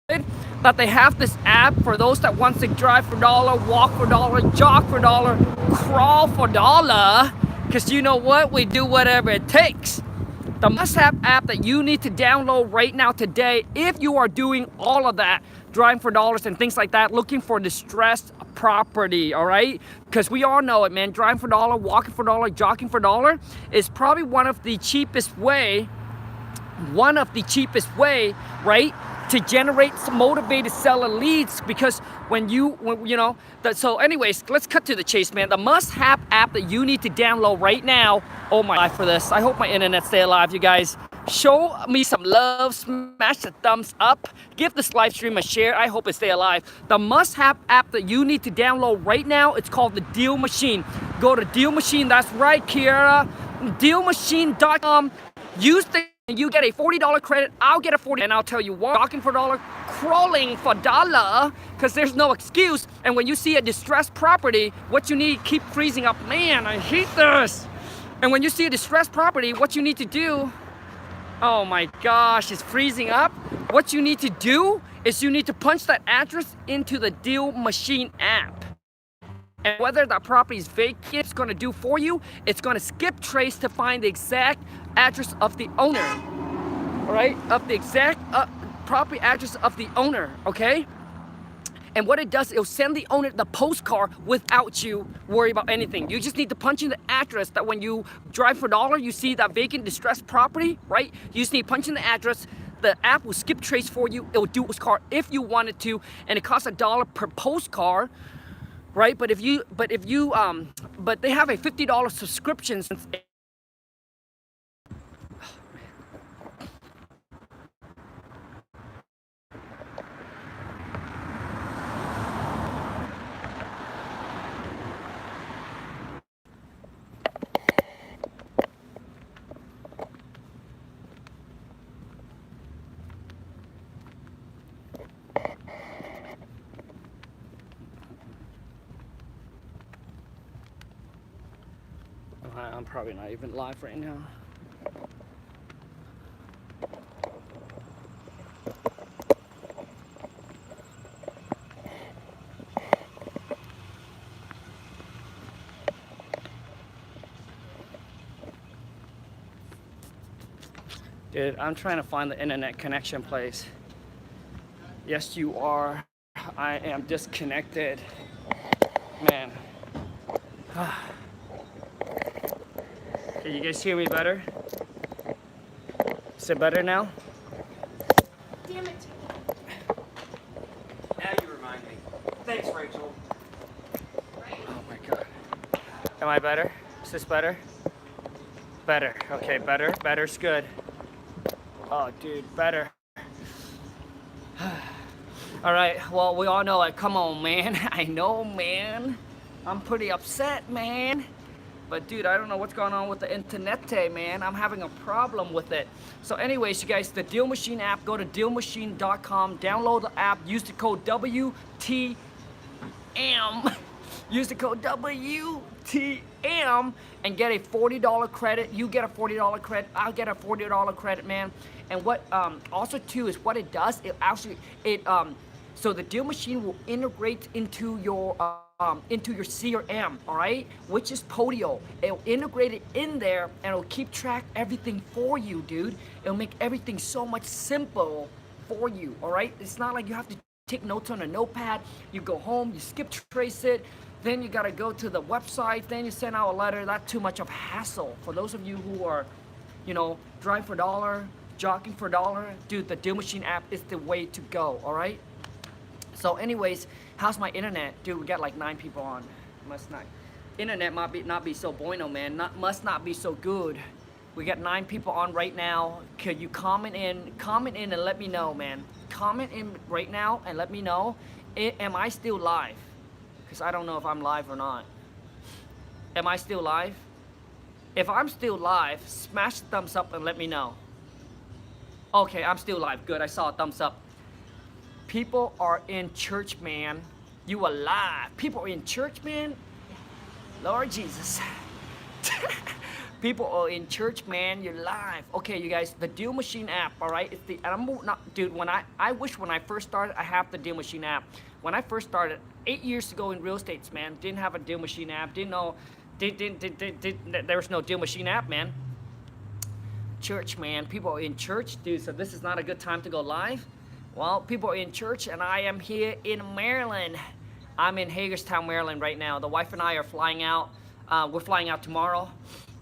that they have this app for those that wants to drive for dollar, walk for dollar, jog for dollar, crawl for dollar. Because you know what? We do whatever it takes. The must-have app that you need to download right now today, if you are doing all of that, driving for dollars and things like that, looking for distressed property, all right? Because we all know it, man. Driving for dollar, walking for dollar, jogging for dollar is probably one of the cheapest way, right, to generate some motivated seller leads. Because when you know that. So anyways, let's cut to the chase, man. The must-have app that you need to download right now. Oh my God, for this, I hope my internet stay alive, you guys. Show me some love, smash the thumbs up, give this live stream a share. I hope it stay alive. The must-have app that you need to download right now, it's called the Deal Machine. Go to Deal Machine, that's right, Kiara. Dealmachine.com. Use the, you get a $40 credit, I'll get a $40, and I'll tell you what, walking for dollar, crawling for dollar, because there's no excuse. And when you see a distressed property, what you need, keep freezing up. Man, I hate this. And when you see a distressed property, what you need to do, oh my gosh, it's freezing up. What you need to do is you need to punch that address into the Deal Machine app. And whether that property is vacant, it's gonna do for you, it's gonna skip trace to find the exact address of the owner, all right? Of the exact property address of the owner, okay? And what it does, it'll send the owner the postcard without you worry about anything. You just need to punch in the address that when you drive for dollar, you see that vacant distressed property, right? You just need to punch in the address. The app will skip trace for you. It'll do a postcard if you wanted to, and it costs $1 per postcard, right? But they have a $50 subscription. I'm probably not even live right now. Dude, I'm trying to find the internet connection place. Yes, you are. I am disconnected. Man. Can you guys hear me better? Is it better now? Damn it. Now you remind me. Thanks, Rachel. Oh my God. Am I better? Is this better? Better. Okay, better. Better's good. Oh, dude, better. All right, well, we all know, like, come on, man. I know, man. I'm pretty upset, man. But dude, I don't know what's going on with the internet, man. I'm having a problem with it. So anyways, you guys, the Deal Machine app, go to dealmachine.com, download the app, use the code WTM. Use the code WTM and get a $40 credit. You get a $40 credit, I'll get a $40 credit, man. And what also too is what it does, so the Deal Machine will integrate into your CRM, all right, which is Podio. It'll integrate it in there and it'll keep track everything for you, dude. It'll make everything so much simple for you, all right? It's not like you have to take notes on a notepad. You go home, you skip trace it, then you gotta go to the website, then you send out a letter. That's too much of a hassle. For those of you who are, you know, drive for dollar, jogging for dollar, dude, the Deal Machine app is the way to go, all right? So anyways, how's my internet? Dude, we got like 9 people on. Must not. Internet might not be so bueno, man. Must not be so good. We got 9 people on right now. Could you comment in and let me know, man. Comment in right now and let me know. Am I still live? Because I don't know if I'm live or not. Am I still live? If I'm still live, smash the thumbs up and let me know. Okay, I'm still live. Good, I saw a thumbs up. People are in church, man. You alive. People are in church, man. Lord Jesus. People are in church, man. You're live. Okay, you guys, the Deal Machine app, all right? It's the, and I'm not, dude, I wish when I first started, I have the Deal Machine app. When I first started, 8 years ago in real estate, man, didn't have a Deal Machine app, didn't know, there was no Deal Machine app, man. Church, man, people are in church, dude, so this is not a good time to go live. Well, people are in church, and I am here in Maryland. I'm in Hagerstown, Maryland right now. The wife and I are flying out. We're flying out tomorrow,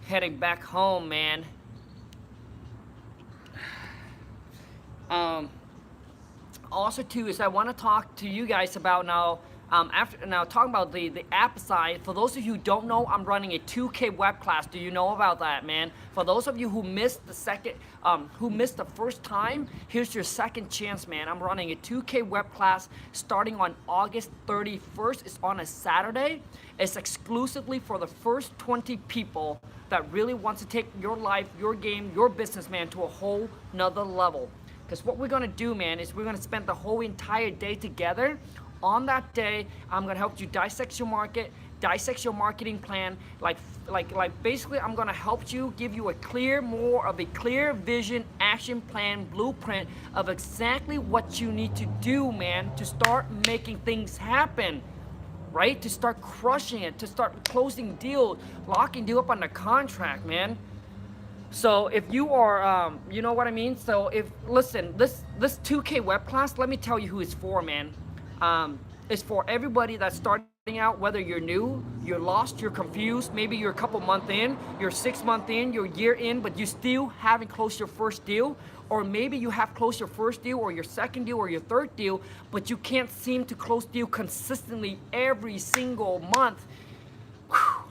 heading back home, man. Also, too, is I want to talk to you guys about now. Talking about the app side, for those of you who don't know, I'm running a 2K web class. Do you know about that, man? For those of you who missed the first time, here's your second chance, man. I'm running a 2K web class starting on August 31st. It's on a Saturday. It's exclusively for the first 20 people that really wants to take your life, your game, your business, man, to a whole nother level. Because what we're gonna do, man, is we're gonna spend the whole entire day together. On that day, I'm gonna help you dissect your market, dissect your marketing plan. Like basically, I'm gonna help you, give you more of a clear vision, action plan, blueprint of exactly what you need to do, man, to start making things happen, right? To start crushing it, to start closing deals, locking you up on the contract, man. So if you are, you know what I mean? So listen, this 2K web class, let me tell you who it's for, man. It's for everybody that's starting out, whether you're new, you're lost, you're confused, maybe you're a couple months in, you're 6 months in, you're a year in, but you still haven't closed your first deal, or maybe you have closed your first deal or your second deal or your third deal, but you can't seem to close deal consistently every single month.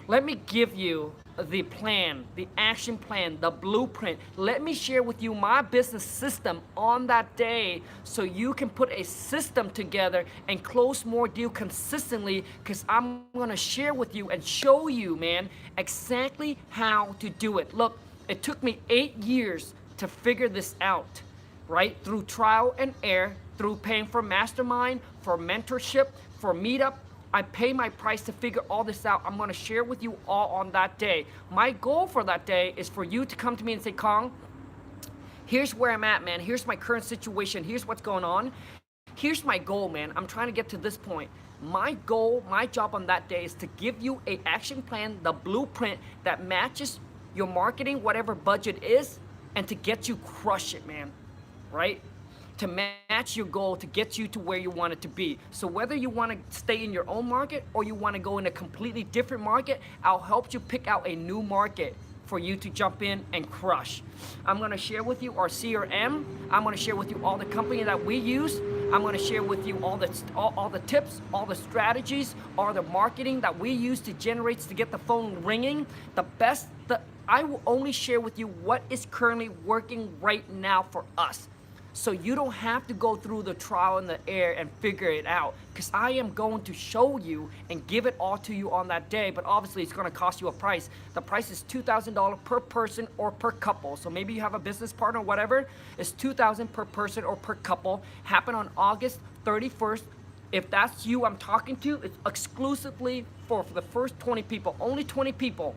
Let me give you the plan, the action plan, the blueprint. Let me share with you my business system on that day so you can put a system together and close more deals consistently, because I'm gonna share with you and show you, man, exactly how to do it. Look, it took me 8 years to figure this out, right? Through trial and error, through paying for Mastermind, for mentorship, for meetup. I pay my price to figure all this out. I'm gonna share with you all on that day. My goal for that day is for you to come to me and say, Khang, here's where I'm at, man. Here's my current situation. Here's what's going on. Here's my goal, man. I'm trying to get to this point. My goal, my job on that day is to give you an action plan, the blueprint that matches your marketing, whatever budget is, and to get you crush it, man, right? To match your goal, to get you to where you want it to be. So whether you want to stay in your own market or you want to go in a completely different market, I'll help you pick out a new market for you to jump in and crush. I'm going to share with you our CRM. I'm going to share with you all the company that we use. I'm going to share with you all the tips, all the strategies, all the marketing that we use to get the phone ringing. I will only share with you what is currently working right now for us. So you don't have to go through the trial and the error and figure it out, because I am going to show you and give it all to you on that day, but obviously it's gonna cost you a price. The price is $2,000 per person or per couple. So maybe you have a business partner or whatever, it's $2,000 per person or per couple. Happen on August 31st. If that's you I'm talking to, it's exclusively for the first 20 people, only 20 people,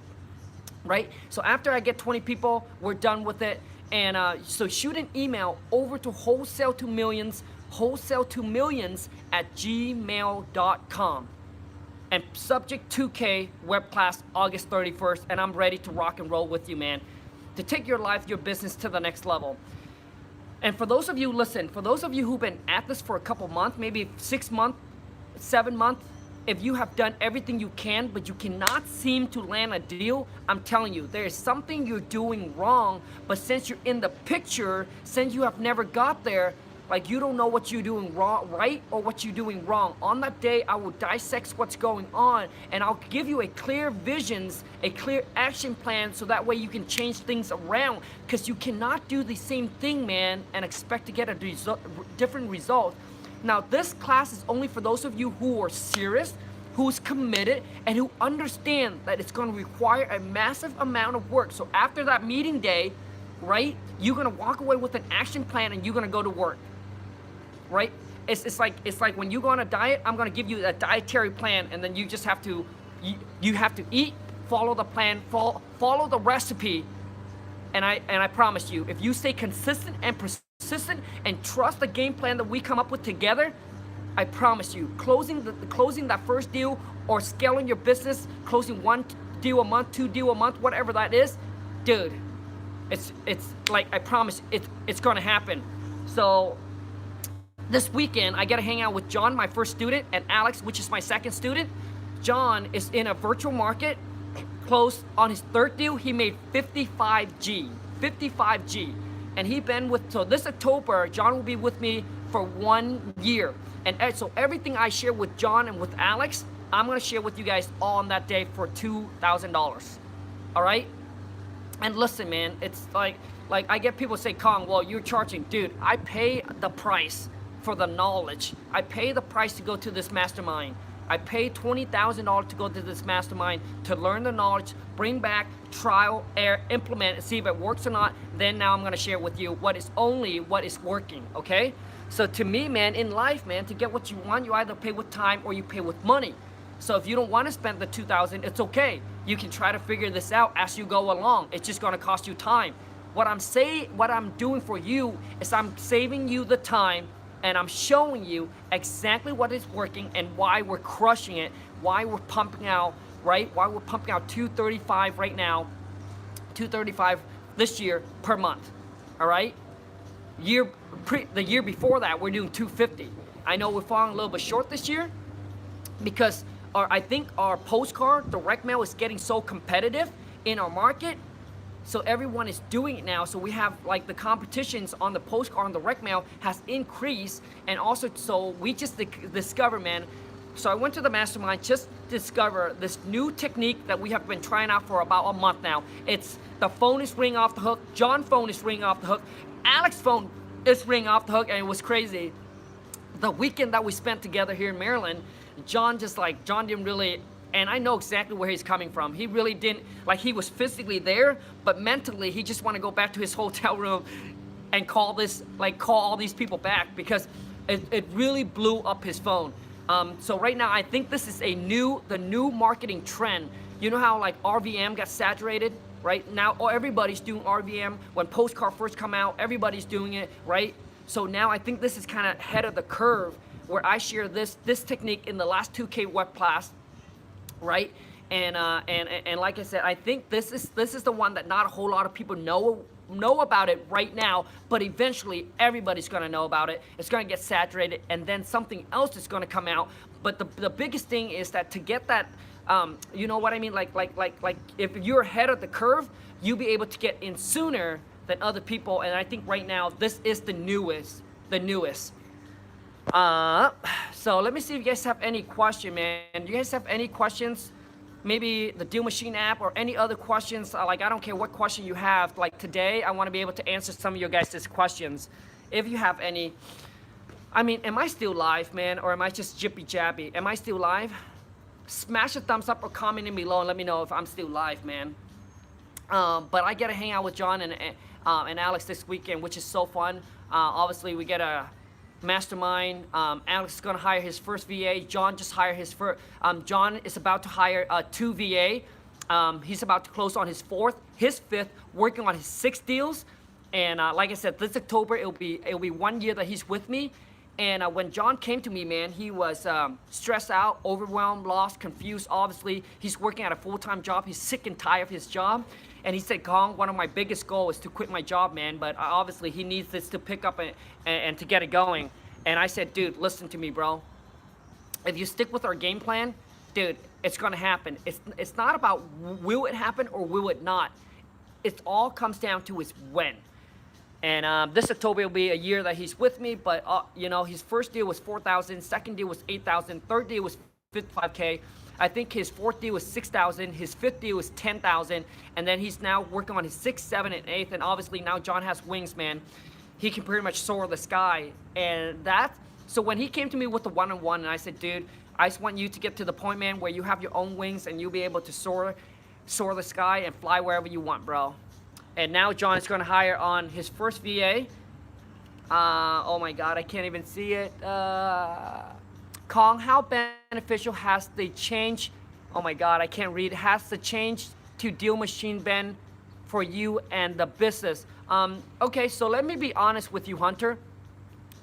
right? So after I get 20 people, we're done with it. And so shoot an email over to wholesale to millions at gmail.com, and subject 2K web class August 31st, and I'm ready to rock and roll with you, man, to take your life, your business to the next level. And for those of you, listen, for those of you who've been at this for a couple months, maybe 6 months, 7 months, if you have done everything you can, but you cannot seem to land a deal, I'm telling you, there is something you're doing wrong. But since you're in the picture, since you have never got there, like you don't know what you're doing wrong, right, or what you're doing wrong. On that day, I will dissect what's going on, and I'll give you a clear visions, a clear action plan, so that way you can change things around. Because you cannot do the same thing, man, and expect to get a different result. Now, this class is only for those of you who are serious, who's committed, and who understand that it's going to require a massive amount of work. So after that meeting day, right, you're going to walk away with an action plan and you're going to go to work, right? It's like when you go on a diet, I'm going to give you a dietary plan, and then you just have to, you have to eat follow the plan, follow the recipe. And I promise you, if you stay consistent and persistent and trust the game plan that we come up with together, I promise you, closing that first deal or scaling your business, closing 1 deal a month, 2 deal a month, whatever that is, dude, it's like, I promise it's gonna happen. So this weekend I get to hang out with John, my first student, and Alex, which is my second student. John is in a virtual market, closed on his third deal. He made 55G, and he been with, so this October John will be with me for 1 year. And so everything I share with John and with Alex, I'm gonna share with you guys all on that day for $2,000. All right? And listen, man, it's like I get people say, Khang, well, you're charging. Dude, I pay the price for the knowledge. I pay the price to go to this mastermind. I paid $20,000 to go to this mastermind to learn the knowledge, bring back, trial, error, implement, and see if it works or not. Then now I'm gonna share with you what is working, okay? So to me, man, in life, man, to get what you want, you either pay with time or you pay with money. So if you don't want to spend the $2,000, it's okay. You can try to figure this out as you go along. It's just gonna cost you time. What I'm doing for you is I'm saving you the time, and I'm showing you exactly what is working and why we're crushing it, why we're pumping out, right? Why we're pumping out 235 right now, 235 this year per month, all right? The year before that, we're doing 250. I know we're falling a little bit short this year because I think our postcard, direct mail is getting so competitive in our market. So everyone is doing it now. So we have like the competitions on the postcard and the direct mail has increased. And also, so we just discovered, man. So I went to the mastermind, just discover this new technique that we have been trying out for about a month now. It's the phone is ringing off the hook. John's phone is ringing off the hook. Alex's phone is ringing off the hook, and it was crazy. The weekend that we spent together here in Maryland, John didn't really, and I know exactly where he's coming from. He really didn't, like, he was physically there, but mentally he just want to go back to his hotel room and call all these people back because it really blew up his phone. So right now I think this is the new marketing trend. You know how like RVM got saturated? Right now everybody's doing RVM. When postcard first come out, everybody's doing it, right? So now I think this is kind of ahead of the curve where I share this technique in the last 2K web class, right? And like I said, I think this is the one that not a whole lot of people know about it right now, but eventually everybody's gonna know about it. It's gonna get saturated, and then something else is gonna come out. But the biggest thing is that to get that, you know what I mean? Like if you're ahead of the curve, you'll be able to get in sooner than other people. And I think right now this is the newest. So let me see if you guys have any question, man. Do you guys have any questions? Maybe the Deal Machine app or any other questions? Like, I don't care what question you have. Like today, I want to be able to answer some of your guys' questions. If you have any. I mean, am I still live, man? Or am I just jippy jabby? Am I still live? Smash a thumbs up or comment in below and let me know if I'm still live, man. But I get to hang out with John and Alex this weekend, which is so fun. Obviously, we get a mastermind. Alex is gonna hire his first VA. John just hired his first. John is about to hire 2 VA. He's about to close on his 4th, his 5th, working on his 6 deals. And like I said, this October it'll be 1 year that he's with me. And when John came to me, man, he was stressed out, overwhelmed, lost, confused. Obviously, he's working at a full-time job. He's sick and tired of his job. And he said, Khang, one of my biggest goals is to quit my job, man. But obviously, he needs this to pick up and to get it going. And I said, dude, listen to me, bro. If you stick with our game plan, dude, it's going to happen. It's not about will it happen or will it not. It all comes down to is when. And this October will be a year that he's with me, but you know, his first deal was 4,000, second deal was 8,000, third deal was 55K. I think his 4th deal was 6,000, his 5th deal was 10,000, and then he's now working on his 6th, 7th, and 8th, and obviously now John has wings, man. He can pretty much soar the sky, and so when he came to me with the one-on-one, and I said, dude, I just want you to get to the point, man, where you have your own wings and you'll be able to soar the sky and fly wherever you want, bro. And now John is going to hire on his first VA. Oh my God, I can't even see it. Khang, how beneficial has the change Oh my God, I can't read. Has to change to deal machine Ben for you and the business. Okay, so let me be honest with you, Hunter.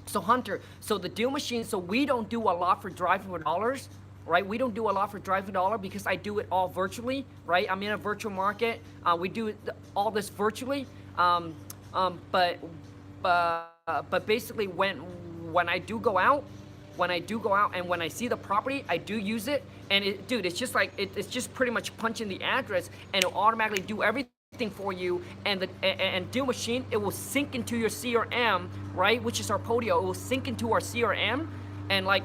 So Hunter, so the deal machine, so we don't do a lot for driving for dollars, right? We don't do a lot for driving for dollar because I do it all virtually, right? I'm in a virtual market. We do all this virtually. But basically when I do go out, and when I see the property, I do use it. And dude, it's just like it's just pretty much punching the address, and it'll automatically do everything for you. And deal machine, it will sync into your CRM, right? Which is our Podio. It will sync into our CRM, and like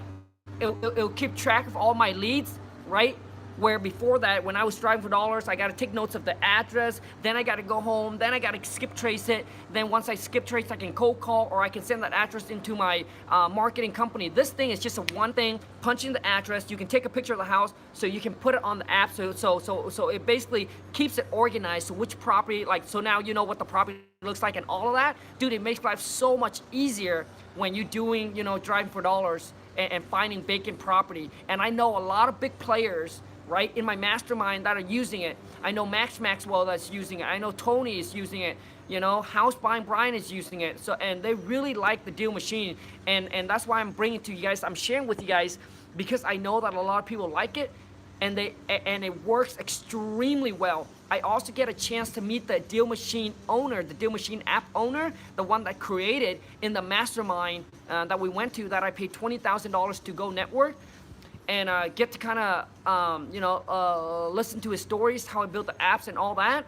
it'll keep track of all my leads, right? Where before that, when I was driving for dollars, I got to take notes of the address, then I got to go home, then I got to skip trace it. Then once I skip trace, I can cold call, or I can send that address into my marketing company. This thing is just a one thing, punching the address. You can take a picture of the house, so you can put it on the app. So it basically keeps it organized. So which property, like, so now you know what the property looks like and all of that. Dude, it makes life so much easier when you're doing, driving for dollars and finding vacant property. And I know a lot of big players, right, in my mastermind that are using it. I know Max Maxwell that's using it. I know Tony is using it. House Buying Brian is using it. So, and they really like the deal machine. And that's why I'm bringing it to you guys. I'm sharing with you guys because I know that a lot of people like it, and it works extremely well. I also get a chance to meet the deal machine owner, the deal machine app owner, the one that created in the mastermind that we went to, that I paid $20,000 to go network. And get to kind of, listen to his stories, how he built the apps and all that.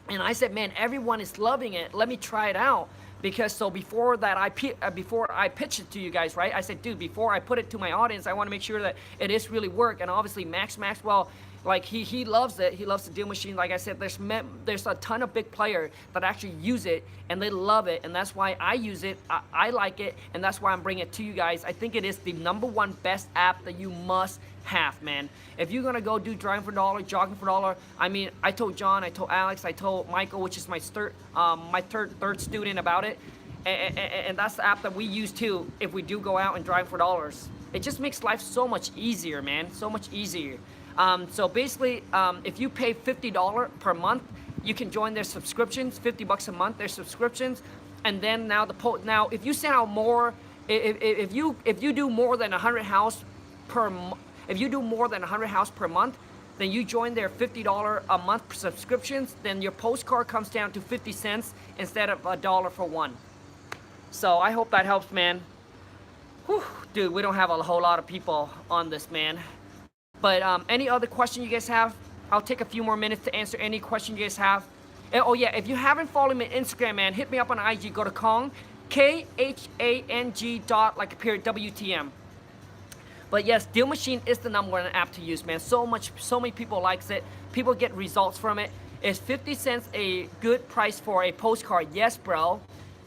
And I said, man, everyone is loving it. Let me try it out. Because so before that, before I pitched it to you guys, right? I said, dude, before I put it to my audience, I want to make sure that it is really work. And obviously, Max Maxwell, like he loves it. He loves the deal machine. Like I said, there's a ton of big players that actually use it, and they love it. And that's why I use it. I like it, and that's why I'm bringing it to you guys. I think it is the #1 best app that you must have, man. If you're gonna go do driving for dollar, jogging for dollar, I mean, I told John, I told Alex, I told Michael, which is my third student, about it. And that's the app that we use too if we do go out and drive for dollars. It just makes life so much easier, man. So much easier. So basically, if you pay $50 per month, you can join their subscriptions. $50 a month, their subscriptions. And then now now if you send out more, if you do more than 100 house per if you do more than 100 house per month, then you join their $50 a month subscriptions. Then your postcard comes down to 50 cents instead of $1 for one. So I hope that helps, man. Whew, dude, we don't have a whole lot of people on this, man. But any other question you guys have, I'll take a few more minutes to answer any question you guys have. And, oh yeah, if you haven't followed me on Instagram, man, hit me up on IG. Go to Khang, Khang like a period, WTM. But yes, Deal Machine is the #1 app to use, man. So many people likes it. People get results from it. Is 50 cents a good price for a postcard? Yes, bro.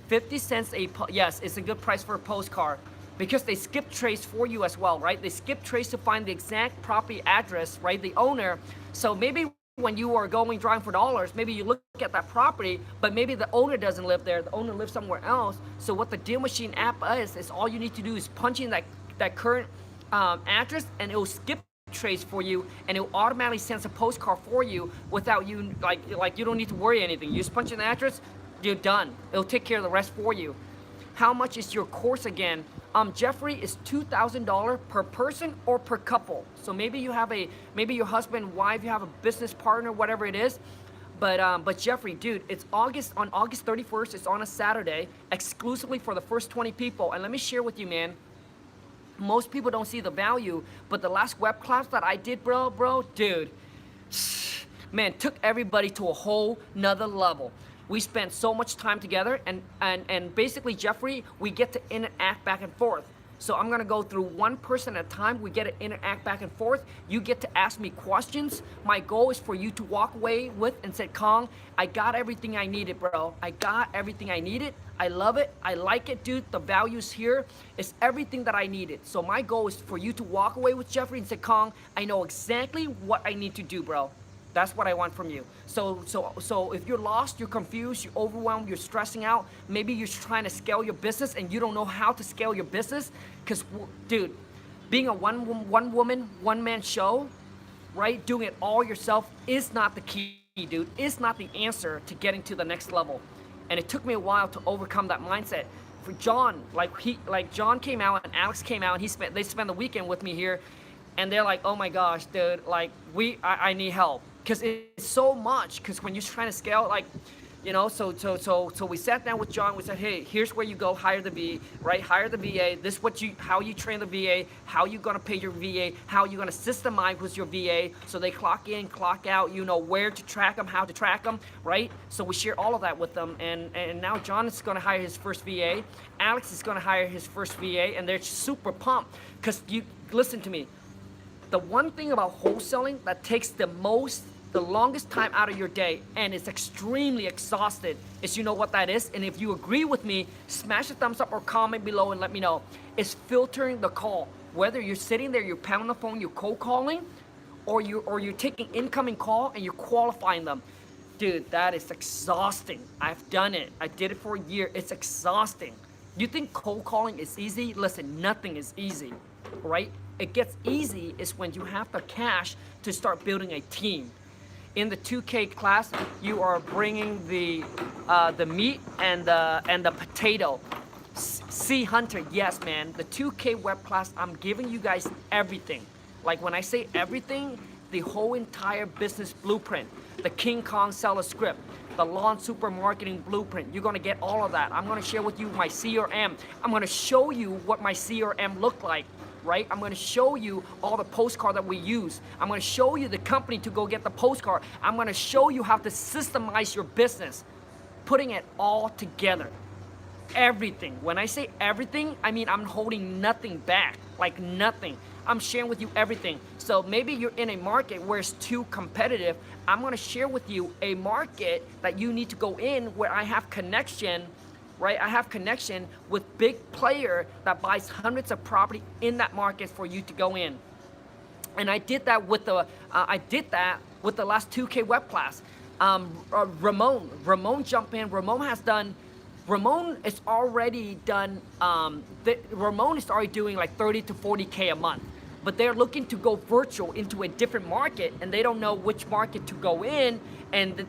50 cents yes, it's a good price for a postcard. Because they skip trace for you as well, right? They skip trace to find the exact property address, right? The owner. So maybe when you are going driving for dollars, maybe you look at that property, but maybe the owner doesn't live there. The owner lives somewhere else. So what the Deal Machine app is all you need to do is punch in that current address, and it will skip trace for you, and it will automatically send a postcard for you without you, like you don't need to worry anything. You just punch in the address, you're done. It'll take care of the rest for you. How much is your course again? Jeffrey, is $2,000 per person or per couple. So maybe you have maybe your husband, wife, you have a business partner, whatever it is. But Jeffrey, dude, it's on August 31st. It's on a Saturday, exclusively for the first 20 people. And let me share with you, man. Most people don't see the value, but the last web class that I did, bro, dude, man, took everybody to a whole nother level. We spent so much time together, and basically, Jeffrey, we get to interact back and forth. So I'm gonna go through one person at a time. We get to interact back and forth. You get to ask me questions. My goal is for you to walk away with and say, Khang, I got everything I needed, bro. I got everything I needed. I love it. I like it, dude. The values here is everything that I needed. So my goal is for you to walk away with Jeffrey and say, Khang, I know exactly what I need to do, bro. That's what I want from you. So if you're lost, you're confused, you're overwhelmed, you're stressing out, maybe you're trying to scale your business and you don't know how to scale your business, because, dude, being a one woman, one man show, right? Doing it all yourself is not the key, dude. It's not the answer to getting to the next level. And it took me a while to overcome that mindset. For John, like John came out and Alex came out, and they spent the weekend with me here, and they're like, oh my gosh, dude, like I need help, because it's so much. Because when you're trying to scale, like, you know, so we sat down with John. We said, hey, here's where you go, hire the VA, right? Hire the VA. This is how you train the VA, how you gonna pay your VA, how you gonna systemize with your VA, so they clock in, clock out. You know where to track them, how to track them, right? So we share all of that with them, and now John is gonna hire his first VA. Alex is gonna hire his first VA, and they're super pumped. Because you listen to me. The one thing about wholesaling that takes the longest time out of your day, and it's extremely exhausted, is, you know what that is? And if you agree with me, smash a thumbs up or comment below and let me know. It's filtering the call. Whether you're sitting there, you're pounding the phone, you're cold calling, or you're taking incoming call and you're qualifying them. Dude, that is exhausting. I've done it. I did it for a year. It's exhausting. You think cold calling is easy? Listen, nothing is easy, right? It gets easy is when you have the cash to start building a team. In the 2K class, you are bringing the meat and the potato. See, Hunter, yes, man. The 2K web class, I'm giving you guys everything. Like when I say everything, the whole entire business blueprint, the Khang seller script, the lawn supermarketing blueprint. You're gonna get all of that. I'm gonna share with you my CRM. I'm gonna show you what my CRM looked like. Right? I'm going to show you all the postcard that we use. I'm going to show you the company to go get the postcard. I'm going to show you how to systemize your business, putting it all together. Everything. When I say everything, I mean I'm holding nothing back, like nothing. I'm sharing with you everything. So maybe you're in a market where it's too competitive. I'm going to share with you a market that you need to go in where I have connection. Right, I have connection with big player that buys hundreds of property in that market for you to go in, and I did that with the last 2K web class. Ramon jumped in. Ramon is already done. Ramon is already doing like 30 to 40K a month, but they're looking to go virtual into a different market, and they don't know which market to go in, and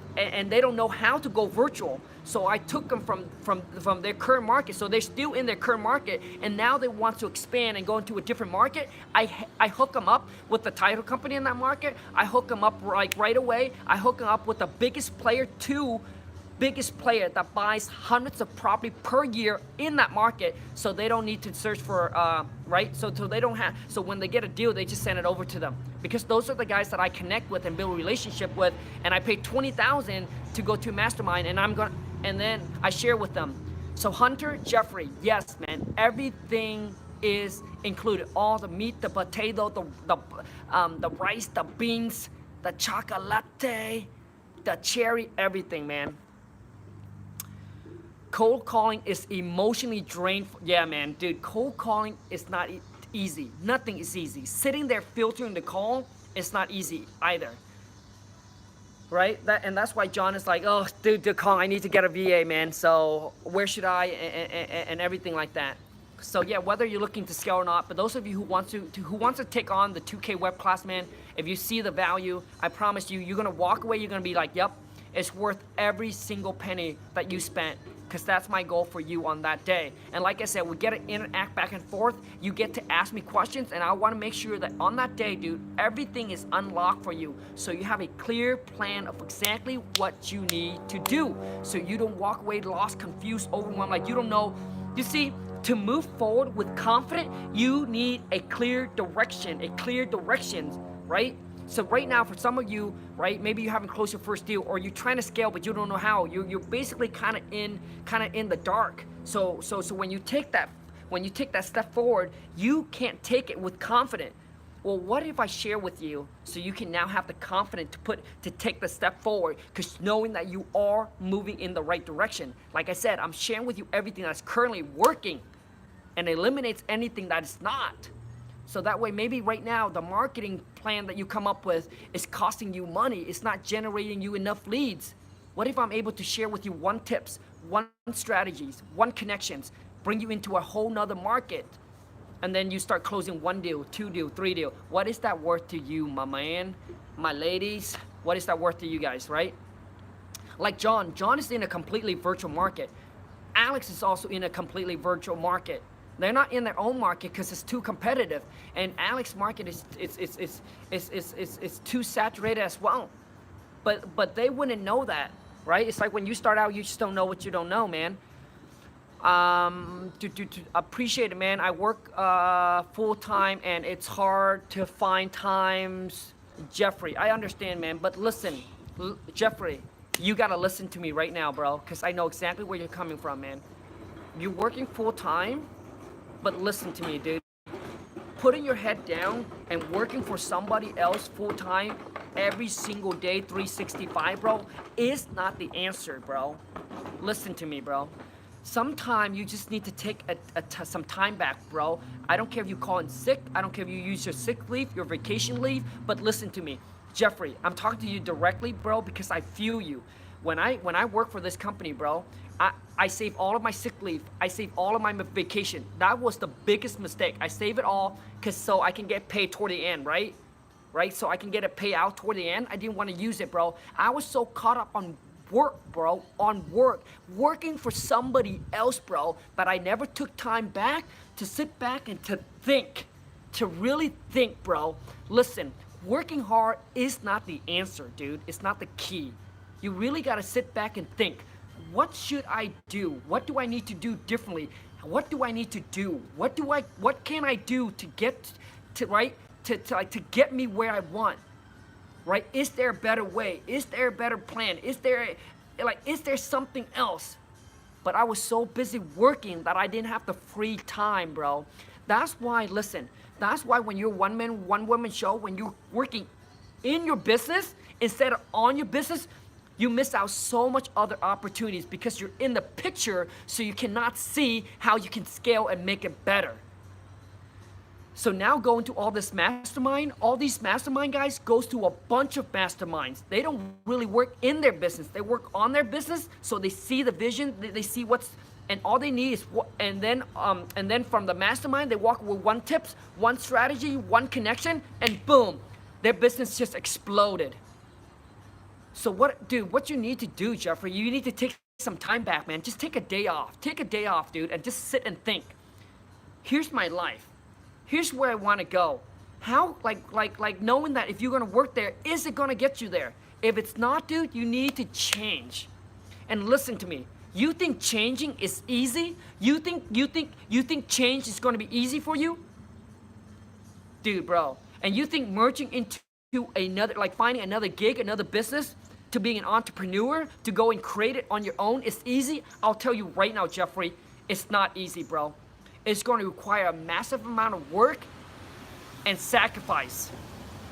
they don't know how to go virtual. So I took them from their current market. So they're still in their current market, and now they want to expand and go into a different market. I hook them up with the title company in that market. I hook them up right away. I hook them up with the biggest player that buys hundreds of property per year in that market, so they don't need to search for right. So they don't have. So when they get a deal, they just send it over to them, because those are the guys that I connect with and build a relationship with, and I pay $20,000 to go to Mastermind, and then I share with them. So Hunter, Jeffrey, yes, man, everything is included. All the meat, the potato, the rice, the beans, the chocolate, the cherry, everything, man. Cold calling is emotionally drained. Yeah, man, dude, cold calling is not easy. Nothing is easy. Sitting there filtering the call is not easy either. Right? That's why John is like, oh, dude, Khang, I need to get a VA, man. So where should I, and everything like that. So yeah, whether you're looking to scale or not, but those of you who want to take on the 2K web class, man, if you see the value, I promise you, you're gonna walk away. You're gonna be like, yep, it's worth every single penny that you spent. Because that's my goal for you on that day. And like I said, we get to interact back and forth. You get to ask me questions, and I want to make sure that on that day, dude, everything is unlocked for you. So you have a clear plan of exactly what you need to do. So you don't walk away lost, confused, overwhelmed, like you don't know. You see, to move forward with confidence, you need a clear direction, right? So right now, for some of you, right, maybe you haven't closed your first deal, or you're trying to scale but you don't know how. You're basically kind of in the dark. So when you take that step forward, you can't take it with confidence. Well, what if I share with you so you can now have the confidence to take the step forward, because knowing that you are moving in the right direction. Like I said, I'm sharing with you everything that's currently working and eliminates anything that is not. So that way, maybe right now, the marketing plan that you come up with is costing you money. It's not generating you enough leads. What if I'm able to share with you one tips, one strategies, one connections, bring you into a whole nother market, and then you start closing 1 deal, 2 deal, 3 deal. What is that worth to you, my man, my ladies? What is that worth to you guys, right? Like John is in a completely virtual market. Alex is also in a completely virtual market. They're not in their own market because it's too competitive, and Alex's market is too saturated as well. But they wouldn't know that, right? It's like when you start out, you just don't know what you don't know, man. To appreciate it, man. I work full time and it's hard to find times. Jeffrey, I understand, man, but listen, Jeffrey, you gotta listen to me right now, bro, because I know exactly where you're coming from, man. You're working full time, but listen to me, dude. Putting your head down and working for somebody else full time every single day, 365, bro, is not the answer, bro. Listen to me, bro. Sometimes you just need to take some time back, bro. I don't care if you call in sick. I don't care if you use your sick leave, your vacation leave, but listen to me. Jeffrey, I'm talking to you directly, bro, because I feel you. When I work for this company, bro, I save all of my sick leave. I save all of my vacation. That was the biggest mistake. I save it all so I can get paid toward the end, right? Right? So I can get a payout toward the end. I didn't want to use it, bro. I was so caught up on work, bro, working for somebody else, bro, but I never took time back to sit back and to think, to really think, bro. Listen, working hard is not the answer, dude. It's not the key. You really got to sit back and think, what should I do? What do I need to do differently? What do I need to do? What can I do to get to get me where I want? Right? Is there a better way? Is there a better plan? Is there something else? But I was so busy working that I didn't have the free time, bro. That's why, listen, that's why when you're one man, one woman show, when you're working in your business instead of on your business, you miss out so much other opportunities because you're in the picture, so you cannot see how you can scale and make it better. So now going to all this mastermind, all these mastermind guys goes to a bunch of masterminds. They don't really work in their business. They work on their business, so they see the vision, they see what's, and all they need is what, and then from the mastermind, they walk with one tips, one strategy, one connection, and boom, their business just exploded. So what you need to do, Jeffrey, you need to take some time back, man. Just take a day off. Take a day off, dude, and just sit and think. Here's my life. Here's where I want to go. How, like knowing that if you're going to work there, is it going to get you there? If it's not, dude, you need to change. And listen to me. You think changing is easy? You think change is going to be easy for you? Dude, bro. And you think merging into another, like finding another gig, another business, to being an entrepreneur, to go and create it on your own is easy? I'll tell you right now, Jeffrey, it's not easy, bro. It's going to require a massive amount of work and sacrifice.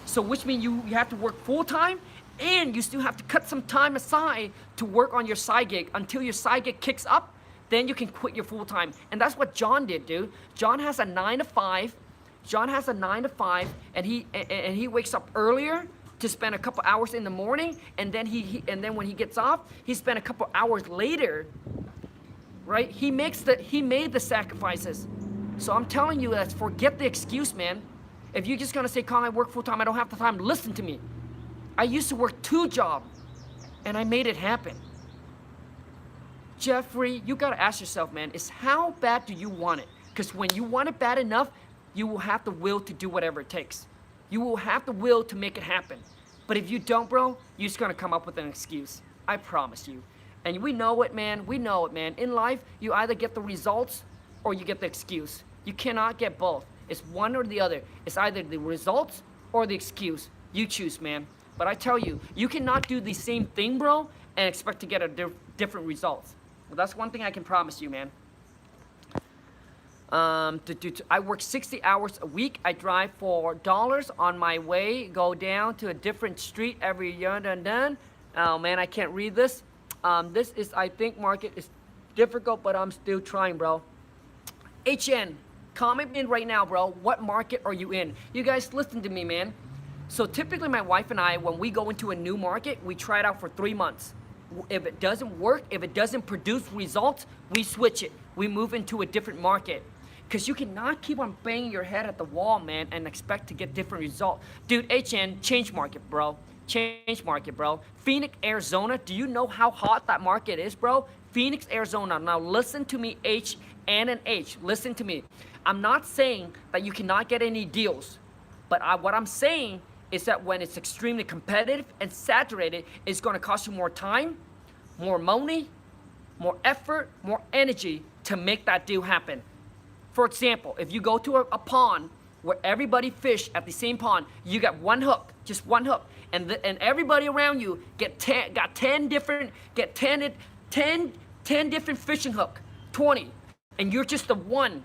So which means you have to work full time, and you still have to cut some time aside to work on your side gig until your side gig kicks up, then you can quit your full time. And that's what John did, dude. John has a 9 to 5. John has a 9 to 5, and he wakes up earlier to spend a couple hours in the morning, and then then when he gets off, he spent a couple hours later. Right? He made the sacrifices. So I'm telling you that, forget the excuse, man. If you're just gonna say, Khang, I work full time, I don't have the time, listen to me. I used to work 2 jobs, and I made it happen. Jeffrey, you gotta ask yourself, man, is how bad do you want it? Because when you want it bad enough, you will have the will to do whatever it takes. You will have the will to make it happen. But if you don't, bro, you're just gonna come up with an excuse. I promise you. And we know it, man. We know it, man. In life, you either get the results or you get the excuse. You cannot get both. It's one or the other. It's either the results or the excuse. You choose, man. But I tell you, you cannot do the same thing, bro, and expect to get a different results. Well, that's one thing I can promise you, man. I work 60 hours a week. I drive for dollars on my way, go down to a different street every year. Done. Oh, man, I can't read this. This is, I think, market is difficult, but I'm still trying, bro. HN, comment in right now, bro. What market are you in? You guys listen to me, man. So typically my wife and I, when we go into a new market, we try it out for 3 months. If it doesn't work, if it doesn't produce results, we switch it. We move into a different market. Because you cannot keep on banging your head at the wall, man, and expect to get different results. Dude, HN, change market, bro. Change market, bro. Phoenix, Arizona, do you know how hot that market is, bro? Phoenix, Arizona. Now listen to me, H, N, and H. Listen to me. I'm not saying that you cannot get any deals, but what I'm saying is that when it's extremely competitive and saturated, it's going to cost you more time, more money, more effort, more energy to make that deal happen. For example, if you go to a pond where everybody fish at the same pond, you got one hook, just one hook, and everybody around you got 10 different fishing hook, 20, and you're just the one.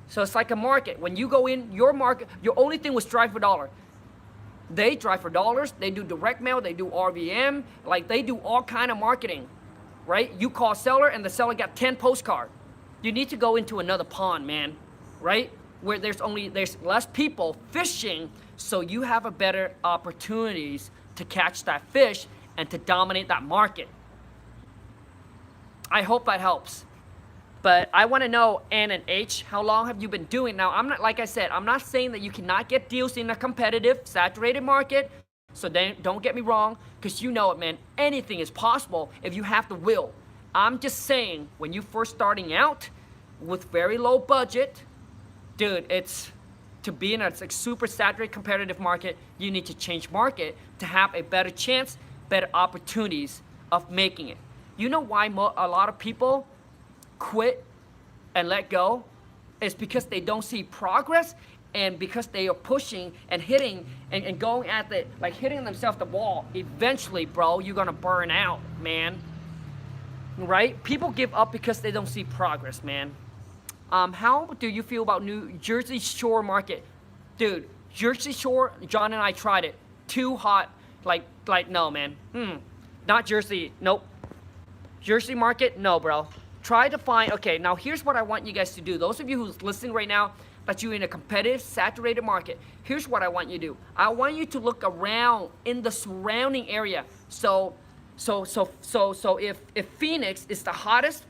So it's like a market. When you go in your market, your only thing was drive for dollar. They drive for dollars, they do direct mail, they do RVM, like they do all kind of marketing, right? You call seller and the seller got 10 postcard. You need to go into another pond, man, right? Where there's less people fishing, so you have a better opportunities to catch that fish and to dominate that market. I hope that helps. But I want to know, N and H, how long have you been doing? Now, I'm not, like I said, I'm not saying that you cannot get deals in a competitive, saturated market. So don't get me wrong, because you know it, man. Anything is possible if you have the will. I'm just saying, when you first starting out with very low budget, dude, it's to be in a super saturated competitive market, you need to change market to have a better chance, better opportunities of making it. You know why a lot of people quit and let go? It's because they don't see progress, and because they are pushing and hitting and going at the, like hitting themselves the wall. Eventually, bro, you're gonna burn out, man. Right? People give up because they don't see progress, man. How do you feel about New Jersey Shore market? Dude, Jersey Shore, John and I tried it. Too hot. Like no, man. Not Jersey, nope. Jersey market, no, bro. Try to find, okay, now here's what I want you guys to do. Those of you who's listening right now, that you're in a competitive, saturated market, here's what I want you to do. I want you to look around in the surrounding area. So if Phoenix is the hottest,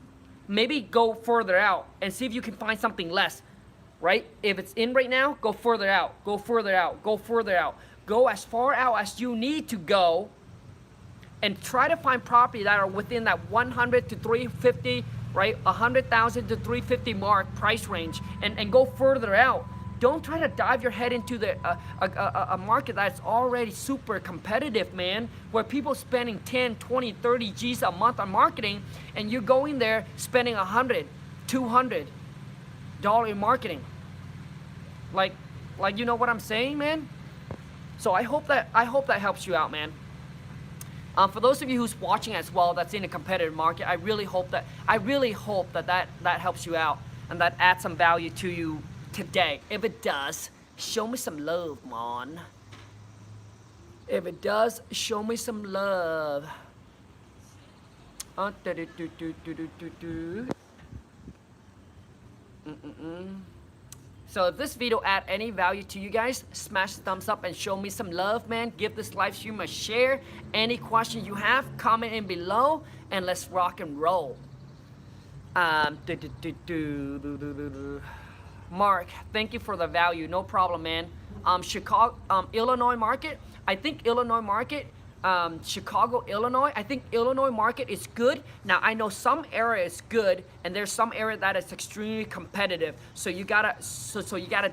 maybe go further out and see if you can find something less, right? If it's in right now, go further out, go further out, go further out. Go as far out as you need to go, and try to find property that are within that 100 to 350, right? 100,000 to 350 mark price range, and go further out. Don't try to dive your head into a market that's already super competitive, man, where people spending 10, 20, 30 G's a month on marketing, and you're going there spending $100, $200 in marketing. Like you know what I'm saying, man? So I hope that helps you out, man. For those of you who's watching as well, that's in a competitive market, I really hope that helps you out and that adds some value to you today. If it does, show me some love, man. If it does, show me some love. So if this video add any value to you guys, smash the thumbs up and show me some love, man. Give this live stream a share. Any questions you have, comment in below, and let's rock and roll. Mark, thank you for the value. No problem, man. Chicago, Illinois market. I think Illinois market. Chicago, Illinois. I think Illinois market is good. Now I know some area is good, and there's some area that is extremely competitive. So you gotta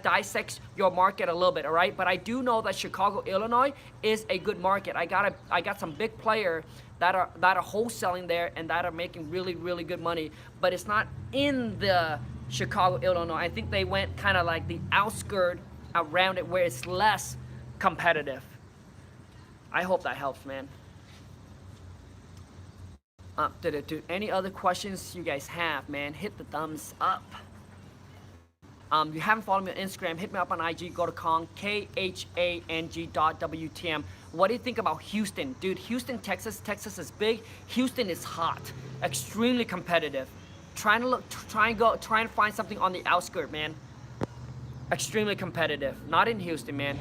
dissect your market a little bit, all right? But I do know that Chicago, Illinois is a good market. I got some big players that are wholesaling there and that are making really, really good money. But it's not in the Chicago, Illinois. I think they went kind of like the outskirt around it where it's less competitive. I hope that helps, man. Any other questions you guys have, man, hit the thumbs up. You haven't followed me on Instagram, hit me up on IG, go to Khang, KHANG.WTM. What do you think about Houston? Dude, Houston, Texas. Texas is big. Houston is hot, extremely competitive. Trying to find something on the outskirts, man. Extremely competitive. Not in Houston, man.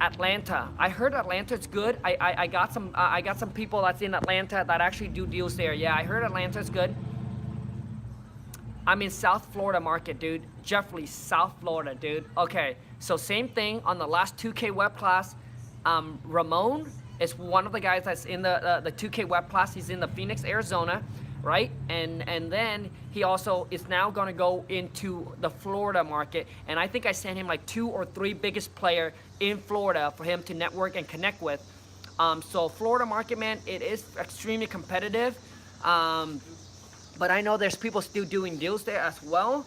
Atlanta. I heard Atlanta's good. I got some people that's in Atlanta that actually do deals there. Yeah, I heard Atlanta's good. I'm in South Florida market, dude. Jeffrey, South Florida, dude. Okay, so same thing on the last 2K web class. Ramon is one of the guys that's in the 2K web class. He's in the Phoenix, Arizona, right? And then he also is now gonna go into the Florida market. And I think I sent him like 2 or 3 biggest player in Florida for him to network and connect with. So Florida market, man, it is extremely competitive. But I know there's people still doing deals there as well.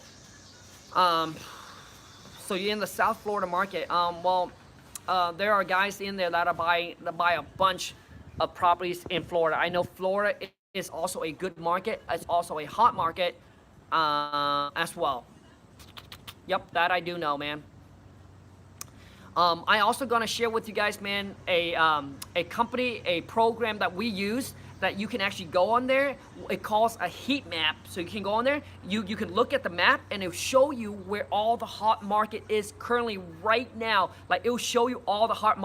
So you're in the South Florida market. There are guys in there that buy a bunch of properties in Florida. I know Florida is also a good market. It's also a hot market as well. Yep, that I do know, man. I also gonna share with you guys, man, a company, a program that we use that you can actually go on there. It calls a heat map. So you can go on there, you can look at the map and it'll show you where all the hot market is currently right now. Like it'll show you all the hot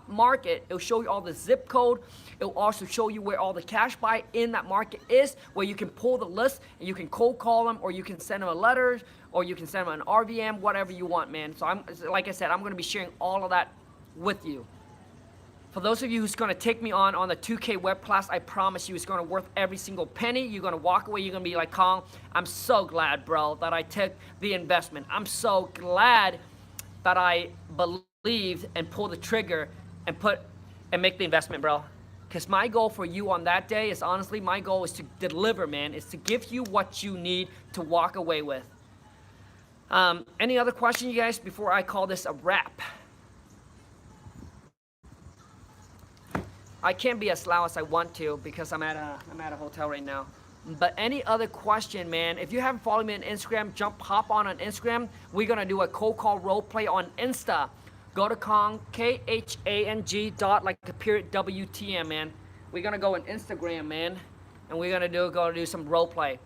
market. It'll show you all the zip code. It'll also show you where all the cash buy in that market is, where you can pull the list and you can cold call them, or you can send them a letter, or you can send them an RVM, whatever you want, man. So like I said, I'm gonna be sharing all of that with you. For those of you who's gonna take me on the 2K web class, I promise you it's gonna worth every single penny. You're gonna walk away, you're gonna be like, Khang, I'm so glad, bro, that I took the investment. I'm so glad that I believed and pulled the trigger and make the investment, bro. Because my goal for you on that day is, honestly, my goal is to deliver, man. Is to give you what you need to walk away with. Any other question, you guys, before I call this a wrap? I can't be as loud as I want to because I'm at a hotel right now. But any other question, man, if you haven't followed me on Instagram, hop on Instagram. We're gonna do a cold call role play on Insta. Go to Khang, Khang dot like a period WTM, man. We're gonna go on Instagram, man, and we're gonna do some role play.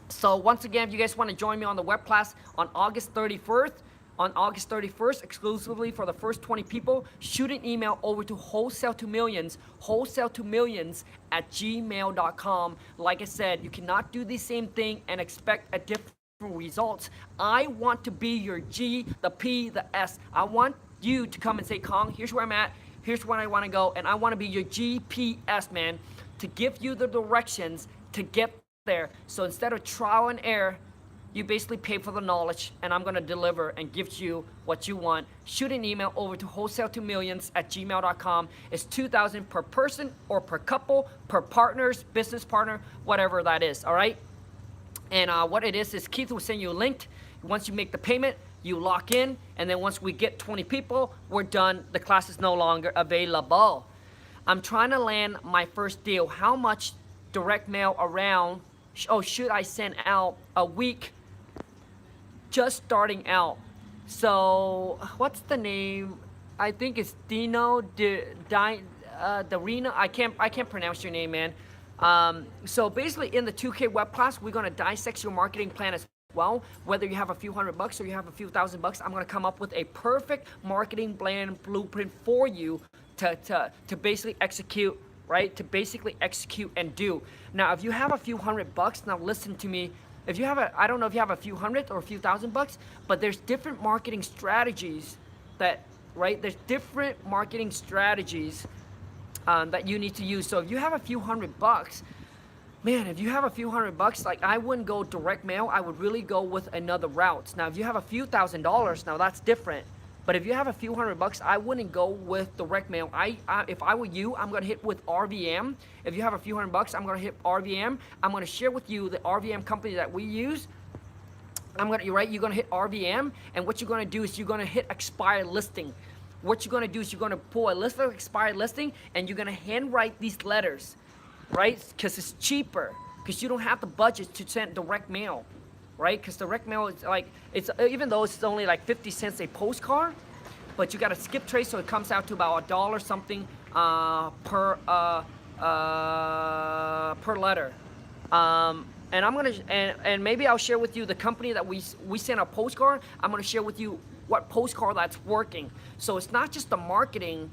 So once again, if you guys want to join me on the web class on August 31st, exclusively for the first 20 people, shoot an email over to wholesale to millions at gmail.com. Like I said, you cannot do the same thing and expect a different results. I want to be your G, the P, the S. I want you to come and say, Khang, here's where I'm at, here's where I want to go, and I want to be your GPS, man, to give you the directions to get there. So instead of trial and error, you basically pay for the knowledge, and I'm gonna deliver and give you what you want. Shoot an email over to wholesale to millions at gmail.com. It's $2,000 per person or per couple, per partners, business partner, whatever that is, all right? And what it is Keith will send you a link. Once you make the payment, you lock in, and then once we get 20 people, we're done. The class is no longer available. I'm trying to land my first deal. How much direct mail around, should I send out a week? Just starting out. So what's the name? I think it's Dino Darino. I can't pronounce your name, man. So basically in the 2K web class, we're gonna dissect your marketing plan as well. Whether you have a few $100 or you have a few $1,000, I'm gonna come up with a perfect marketing plan blueprint for you to basically execute, right? To basically execute and do. Now, if you have a few $100, now listen to me. If you have I don't know if you have a few $100 or a few $1,000, but there's different marketing strategies right? There's different marketing strategies that you need to use. So if you have a few $100, man, if you have a few $100, like I wouldn't go direct mail. I would really go with another route. Now, if you have a few $1,000, now that's different. But if you have a few $100, I wouldn't go with direct mail. If I were you, I'm gonna hit with RVM. If you have a few $100, I'm gonna hit RVM. I'm gonna share with you the RVM company that we use. You're gonna hit RVM, and what you're gonna do is you're gonna hit expired listing. What you're gonna do is you're gonna pull a list of expired listing, and you're gonna handwrite these letters, right? Because it's cheaper, because you don't have the budget to send direct mail. Right? Because direct mail is like, even though it's only like 50 cents a postcard, but you got to skip trace, so it comes out to about $1 something per letter. And maybe I'll share with you the company that we send a postcard. I'm gonna share with you what postcard that's working. So it's not just the marketing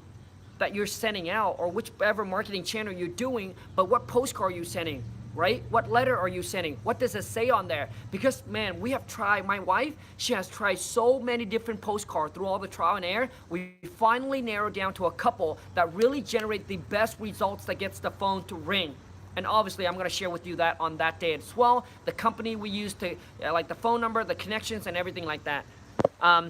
that you're sending out or whichever marketing channel you're doing, but what postcard you're sending. right? What letter are you sending? What does it say on there? Because man, we have tried, my wife, she has tried so many different postcards through all the trial and error. We finally narrowed down to a couple that really generate the best results that gets the phone to ring. And obviously, I'm gonna share with you that on that day as well. The company we use to, like the phone number, the connections, and everything like that.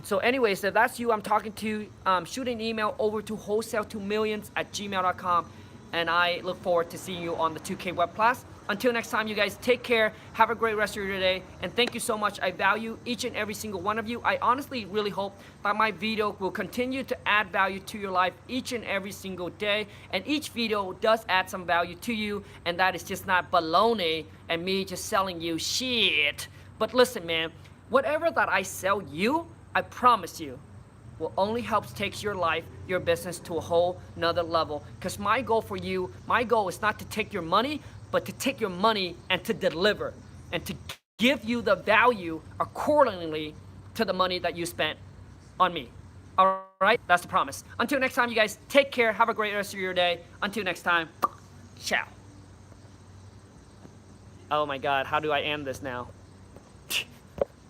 So anyways, if that's you I'm talking to, shoot an email over to wholesale2millions@gmail.com. And I look forward to seeing you on the 2K web class. Until next time, you guys take care. Have a great rest of your day. And thank you so much. I value each and every single one of you. I honestly really hope that my video will continue to add value to your life each and every single day. And each video does add some value to you. And that is just not baloney and me just selling you shit. But listen, man, whatever that I sell you, I promise you, will only help take your life, your business to a whole nother level. Because my goal for you, my goal is not to take your money, but to take your money and to deliver and to give you the value accordingly to the money that you spent on me. All right, that's the promise. Until next time, you guys take care. Have a great rest of your day. Until next time, ciao. Oh my God, how do I end this now?